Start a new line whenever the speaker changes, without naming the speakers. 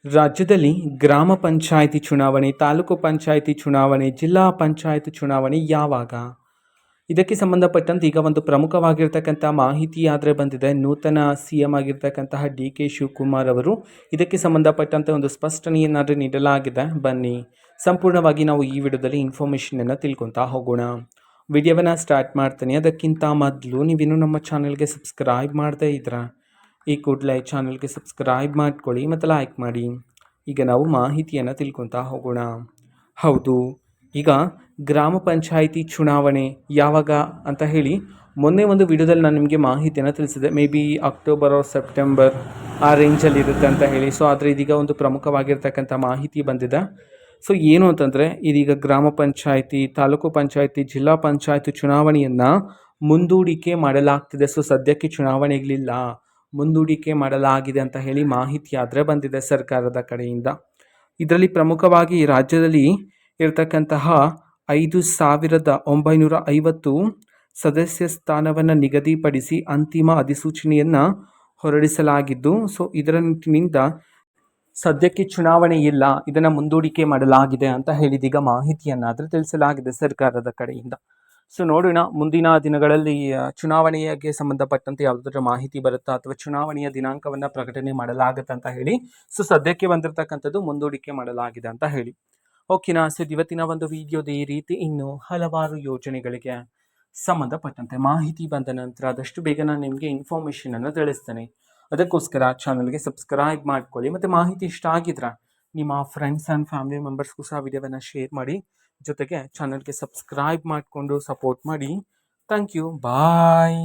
ರಾಜ್ಯದಲ್ಲಿ ಗ್ರಾಮ ಪಂಚಾಯಿತಿ ಚುನಾವಣೆ, ತಾಲೂಕು ಪಂಚಾಯಿತಿ ಚುನಾವಣೆ, ಜಿಲ್ಲಾ ಪಂಚಾಯತ್ ಚುನಾವಣೆ ಯಾವಾಗ? ಇದಕ್ಕೆ ಸಂಬಂಧಪಟ್ಟಂತೆ ಈಗ ಒಂದು ಪ್ರಮುಖವಾಗಿರ್ತಕ್ಕಂಥ ಮಾಹಿತಿ ಆದರೆ ಬಂದಿದೆ. ನೂತನ CM ಆಗಿರ್ತಕ್ಕಂತಹ DK ಶಿವಕುಮಾರ್ ಅವರು ಇದಕ್ಕೆ ಸಂಬಂಧಪಟ್ಟಂತೆ ಒಂದು ಸ್ಪಷ್ಟನೆಯನ್ನಾದರೂ ನೀಡಲಾಗಿದೆ. ಬನ್ನಿ ಸಂಪೂರ್ಣವಾಗಿ ನಾವು ಈ ವಿಡಿಯೋದಲ್ಲಿ ಇನ್ಫಾರ್ಮೇಷನನ್ನು ತಿಳ್ಕೊತಾ ಹೋಗೋಣ. ವಿಡಿಯೋವನ್ನು ಸ್ಟಾರ್ಟ್ ಮಾಡ್ತೀನಿ. ಅದಕ್ಕಿಂತ ಮೊದಲು ನೀವಿನ್ನೂ ನಮ್ಮ ಚಾನಲ್ಗೆ ಸಬ್ಸ್ಕ್ರೈಬ್ ಮಾಡದೇ ಇದ್ರೆ ಈ ಕೂಡಲೇ ಚಾನಲ್ಗೆ ಸಬ್ಸ್ಕ್ರೈಬ್ ಮಾಡ್ಕೊಳ್ಳಿ ಮತ್ತು ಲೈಕ್ ಮಾಡಿ. ಈಗ ನಾವು ಮಾಹಿತಿಯನ್ನು ತಿಳ್ಕೊತಾ ಹೋಗೋಣ. ಹೌದು, ಈಗ ಗ್ರಾಮ ಪಂಚಾಯಿತಿ ಚುನಾವಣೆ ಯಾವಾಗ ಅಂತ ಹೇಳಿ ಮೊನ್ನೆ ಒಂದು ವಿಡಿಯೋದಲ್ಲಿ ನಾನು ನಿಮಗೆ ಮಾಹಿತಿಯನ್ನು ತಿಳಿಸಿದೆ. May be October or September ಆ ರೇಂಜಲ್ಲಿ ಇರುತ್ತೆ ಅಂತ ಹೇಳಿ. ಸೊ ಆದರೆ ಇದೀಗ ಒಂದು ಪ್ರಮುಖವಾಗಿರ್ತಕ್ಕಂಥ ಮಾಹಿತಿ ಬಂದಿದೆ. ಸೊ ಏನು ಅಂತಂದರೆ, ಇದೀಗ ಗ್ರಾಮ ಪಂಚಾಯಿತಿ, ತಾಲೂಕು ಪಂಚಾಯಿತಿ, ಜಿಲ್ಲಾ ಪಂಚಾಯಿತಿ ಚುನಾವಣೆಯನ್ನು ಮುಂದೂಡಿಕೆ ಮಾಡಲಾಗ್ತಿದೆ. ಸೊ ಸದ್ಯಕ್ಕೆ ಚುನಾವಣೆಗಳಿಲ್ಲ, ಮುಂದೂಡಿಕೆ ಮಾಡಲಾಗಿದೆ ಅಂತ ಹೇಳಿ ಮಾಹಿತಿ ಆದರೆ ಬಂದಿದೆ ಸರ್ಕಾರದ ಕಡೆಯಿಂದ. ಇದರಲ್ಲಿ ಪ್ರಮುಖವಾಗಿ ರಾಜ್ಯದಲ್ಲಿ ಇರತಕ್ಕಂತಹ 5,950 ಸದಸ್ಯ ಸ್ಥಾನವನ್ನು ನಿಗದಿಪಡಿಸಿ ಅಂತಿಮ ಅಧಿಸೂಚನೆಯನ್ನು ಹೊರಡಿಸಲಾಗಿದ್ದು, ಸೊ ಇದರ ನಿಟ್ಟಿನಿಂದ ಸದ್ಯಕ್ಕೆ ಚುನಾವಣೆ ಇಲ್ಲ, ಇದನ್ನು ಮುಂದೂಡಿಕೆ ಮಾಡಲಾಗಿದೆ ಅಂತ ಹೇಳಿದೀಗ ಮಾಹಿತಿಯನ್ನಾದರೂ ತಿಳಿಸಲಾಗಿದೆ ಸರ್ಕಾರದ ಕಡೆಯಿಂದ. ಸೊ ನೋಡೋಣ ಮುಂದಿನ ದಿನಗಳಲ್ಲಿ ಚುನಾವಣೆಗೆ ಸಂಬಂಧಪಟ್ಟಂತೆ ಯಾವುದಾದ್ರೂ ಮಾಹಿತಿ ಬರುತ್ತಾ ಅಥವಾ ಚುನಾವಣೆಯ ದಿನಾಂಕವನ್ನು ಪ್ರಕಟಣೆ ಮಾಡಲಾಗುತ್ತೆ ಅಂತ ಹೇಳಿ. ಸೊ ಸದ್ಯಕ್ಕೆ ಬಂದಿರತಕ್ಕಂಥದ್ದು ಮುಂದೂಡಿಕೆ ಮಾಡಲಾಗಿದೆ ಅಂತ ಹೇಳಿ. ಓಕೆನಾ? ಸೊ ಇವತ್ತಿನ ಒಂದು ವಿಡಿಯೋದ ಈ ರೀತಿ ಇನ್ನು ಹಲವಾರು ಯೋಜನೆಗಳಿಗೆ ಸಂಬಂಧಪಟ್ಟಂತೆ ಮಾಹಿತಿ ಬಂದ ನಂತರ ಆದಷ್ಟು ಬೇಗ ನಾನು ನಿಮಗೆ ಇನ್ಫಾರ್ಮೇಷನನ್ನು ತಿಳಿಸ್ತೇನೆ. ಅದಕ್ಕೋಸ್ಕರ ಚಾನಲ್ಗೆ ಸಬ್ಸ್ಕ್ರೈಬ್ ಮಾಡ್ಕೊಳ್ಳಿ ಮತ್ತು ಮಾಹಿತಿ ಇಷ್ಟ ಆಗಿದ್ರೆ ನಿಮ್ಮ ಫ್ರೆಂಡ್ಸ್ ಆ್ಯಂಡ್ ಫ್ಯಾಮಿಲಿ ಮೆಂಬರ್ಸ್ಗೂ ಸಹ ವಿಡಿಯೋವನ್ನು ಶೇರ್ ಮಾಡಿ. ಜೊತೆಗೆ ಚಾನಲ್ಗೆ ಸಬ್ಸ್ಕ್ರೈಬ್ ಮಾಡಿಕೊಂಡು ಸಪೋರ್ಟ್ ಮಾಡಿ. Thank you, bye.